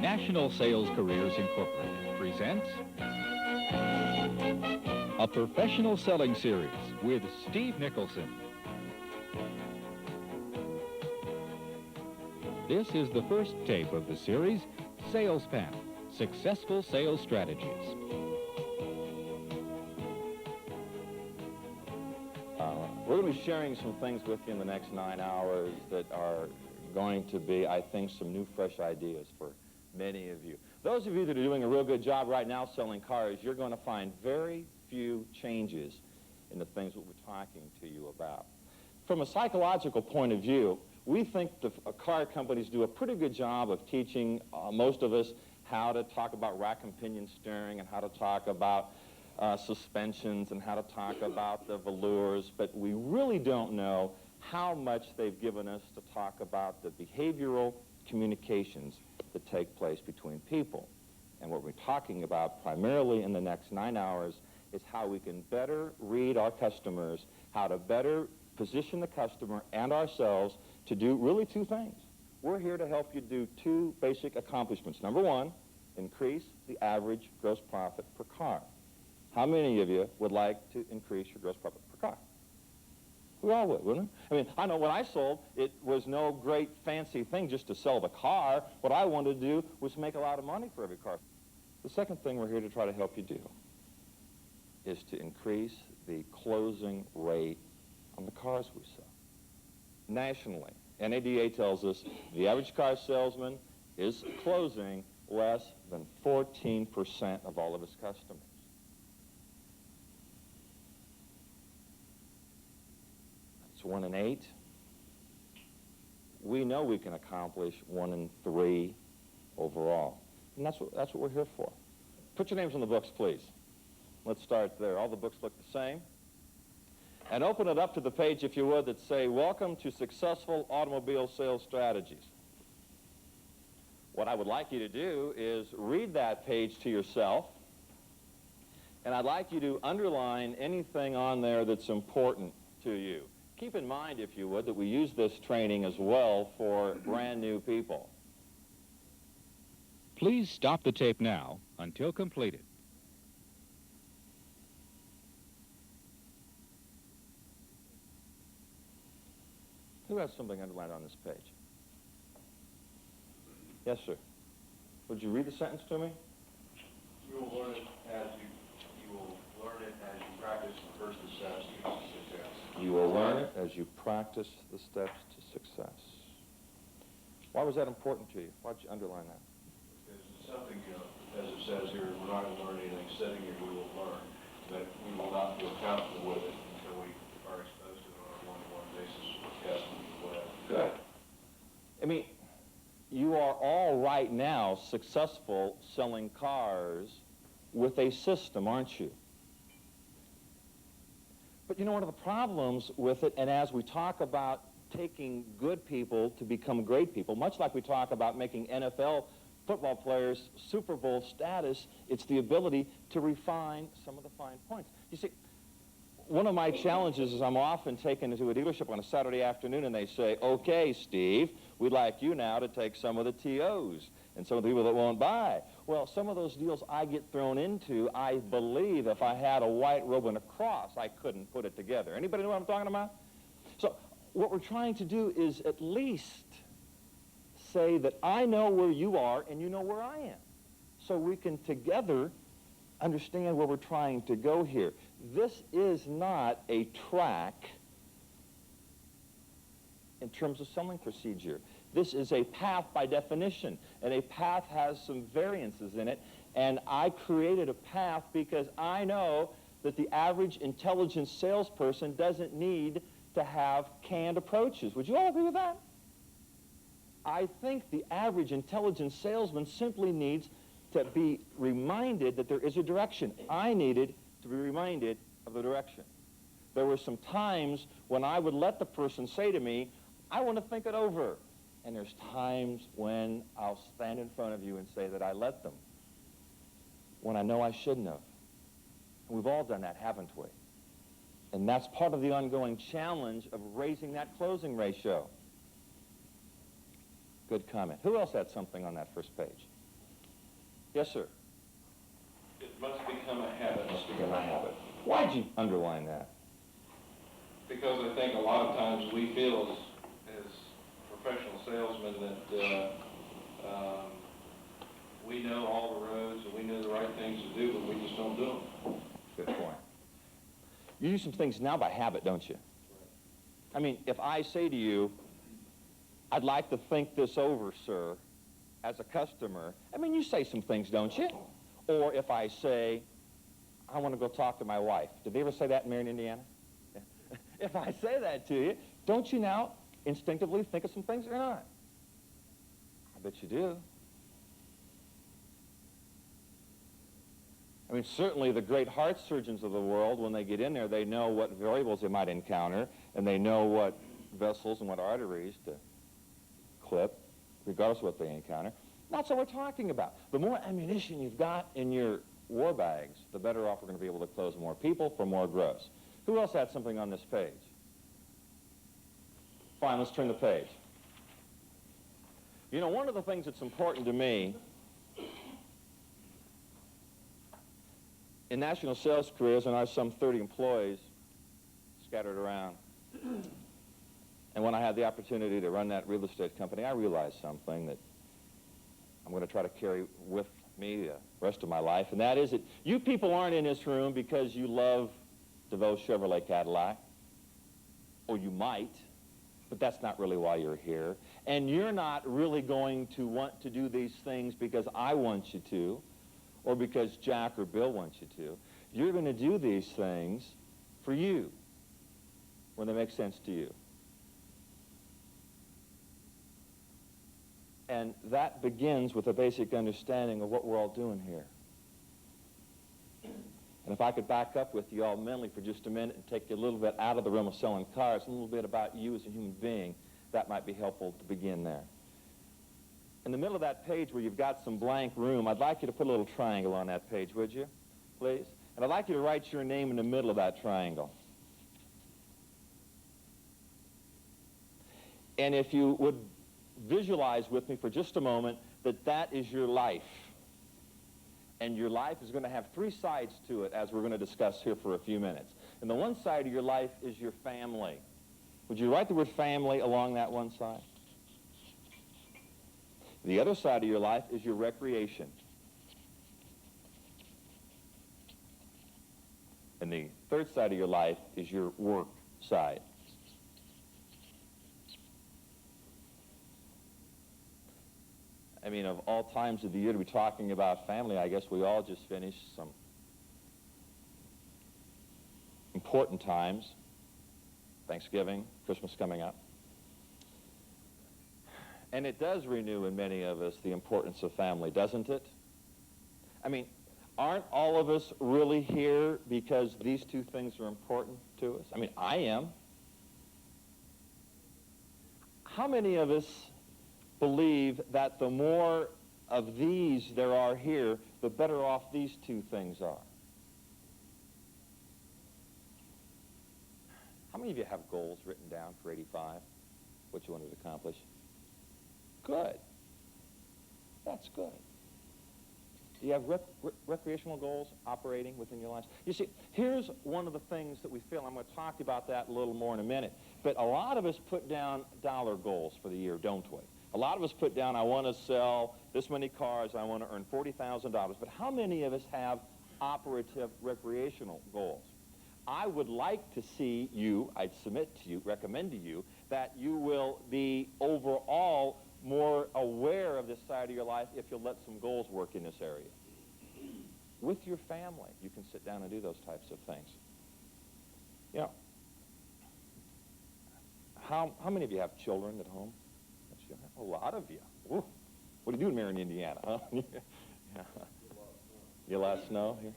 National Sales Careers Incorporated presents a professional selling series with Steve Nicholson. This is the first tape of the series, SalesPath, Successful Sales Strategies. We're going to be sharing some things with you in the next 9 hours that are going to be, I think, some new, fresh ideas for many of you. Those of you that are doing a real good job right now selling cars, you're going to find very few changes in the things that we're talking to you about. From a psychological point of view, we think the car companies do a pretty good job of teaching most of us how to talk about rack and pinion steering and how to talk about suspensions and how to talk about the velours, but we really don't know how much they've given us to talk about the behavioral communications that take place between people. And what we're talking about primarily in the next 9 hours is how we can better read our customers, how to better position the customer and ourselves to do really two things. We're here to help you do two basic accomplishments. Number one, increase the average gross profit per car. How many of you would like to increase your gross profit per car? We all would, wouldn't we? I mean, I know when I sold, it was no great fancy thing just to sell the car. What I wanted to do was make a lot of money for every car. The second thing we're here to try to help you do is to increase the closing rate on the cars we sell. Nationally, NADA tells us the average car salesman is closing less than 14% of all of his customers. That's 1 in 8. We know we can accomplish 1 in 3 overall. And that's what we're here for. Put your names on the books, please. Let's start there. All the books look the same. And open it up to the page, if you would, that say, Welcome to Successful Automobile Sales Strategies. What I would like you to do is read that page to yourself, and I'd like you to underline anything on there that's important to you. Keep in mind, if you would, that we use this training as well for brand new people. Please stop the tape now until completed. Who has something underlined on this page? Yes, sir. Would you read the sentence to me? You will learn it as you practice the first steps to success. You will learn it as you practice the steps to success. Why was that important to you? Why did you underline that? Because it's something, as it says here, we're not going to learn anything sitting here. We will learn, but we will not feel comfortable with it until we are exposed to it on a one-to-one basis with customers or whatever. Good. I mean, you are all right now successful selling cars with a system, aren't you? But you know, one of the problems with it, and as we talk about taking good people to become great people, much like we talk about making NFL football players Super Bowl status, it's the ability to refine some of the fine points. You see, one of my challenges is I'm often taken into a dealership on a Saturday afternoon and they say, okay, Steve, we'd like you now to take some of the TOs and some of the people that won't buy. Well, some of those deals I get thrown into, I believe if I had a white robe and a cross, I couldn't put it together. Anybody know what I'm talking about? So what we're trying to do is at least say that I know where you are and you know where I am. So we can together understand where we're trying to go here. This is not a track in terms of selling procedure. This is a path by definition, and a path has some variances in it, and I created a path because I know that the average intelligent salesperson doesn't need to have canned approaches. Would you all agree with that? I think the average intelligent salesman simply needs to be reminded that there is a direction. I needed to be reminded of the direction. There were some times when I would let the person say to me, I want to think it over. And there's times when I'll stand in front of you and say that I let them, when I know I shouldn't have. And we've all done that, haven't we? And that's part of the ongoing challenge of raising that closing ratio. Good comment. Who else had something on that first page? Yes, sir. It must become a habit. Must become a habit. Why'd you underline that? Because I think a lot of times we feel as professional salesmen that we know all the roads and we know the right things to do, but we just don't do them. Good point. You do some things now by habit, don't you? I mean, if I say to you, I'd like to think this over, sir, as a customer, I mean, you say some things, don't you? Or if I say, I want to go talk to my wife. Did they ever say that in Marion, Indiana? If I say that to you, don't you now instinctively think of some things or not? I bet you do. I mean, certainly the great heart surgeons of the world, when they get in there, they know what variables they might encounter, and they know what vessels and what arteries to clip, regardless of what they encounter. That's what we're talking about. The more ammunition you've got in your war bags, the better off we're going to be able to close more people for more gross. Who else had something on this page? Fine, let's turn the page. You know, one of the things that's important to me in national sales careers, and I have some 30 employees scattered around, and when I had the opportunity to run that real estate company, I realized something that I'm going to try to carry with me the rest of my life, and that is that you people aren't in this room because you love DeVoe Chevrolet Cadillac, or you might, but that's not really why you're here. And you're not really going to want to do these things because I want you to, or because Jack or Bill wants you to. You're going to do these things for you, when they make sense to you. And that begins with a basic understanding of what we're all doing here. And if I could back up with you all mentally for just a minute and take you a little bit out of the realm of selling cars, a little bit about you as a human being, that might be helpful to begin there. In the middle of that page where you've got some blank room, I'd like you to put a little triangle on that page, would you, please? And I'd like you to write your name in the middle of that triangle. And if you would visualize with me for just a moment that that is your life. And your life is going to have three sides to it, as we're going to discuss here for a few minutes. And the one side of your life is your family. Would you write the word family along that one side? The other side of your life is your recreation. And the third side of your life is your work side. I mean, of all times of the year to be talking about family, I guess we all just finished some important times. Thanksgiving, Christmas coming up. And it does renew in many of us the importance of family, doesn't it? I mean, aren't all of us really here because these two things are important to us? I mean, I am. How many of us believe that the more of these there are here, the better off these two things are? How many of you have goals written down for 85, what you wanted to accomplish? Good. That's good. Do you have recreational goals operating within your lives? You see, here's one of the things that we feel. I'm going to talk about that a little more in a minute. But a lot of us put down dollar goals for the year, don't we? A lot of us put down, I want to sell this many cars, I want to earn $40,000. But how many of us have operative recreational goals? I would like to see you, I'd submit to you, recommend to you, that you will be overall more aware of this side of your life if you'll let some goals work in this area. With your family, you can sit down and do those types of things. You know, how many of you have children at home? A lot of you. Ooh. What do you do in Marion, Indiana? Huh? Yeah. You lot of snow here?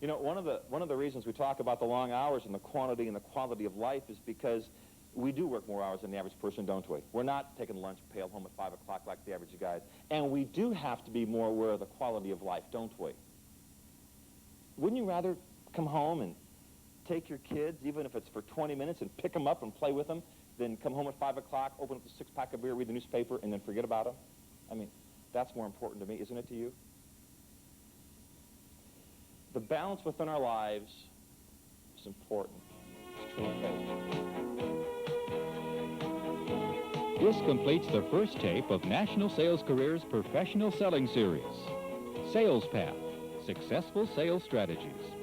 You know, one of the reasons we talk about the long hours and the quantity and the quality of life is because we do work more hours than the average person, don't we? We're not taking lunch pail home at 5 o'clock like the average guys. And we do have to be more aware of the quality of life, don't we? Wouldn't you rather come home and take your kids, even if it's for 20 minutes, and pick them up and play with them, than come home at 5 o'clock, open up the six-pack of beer, read the newspaper, and then forget about them? I mean, That's more important to me, isn't it to you? The balance within our lives is important. It's true faith. This completes the first tape of National Sales Career's Professional Selling Series. SalesPath, Successful Sales Strategies.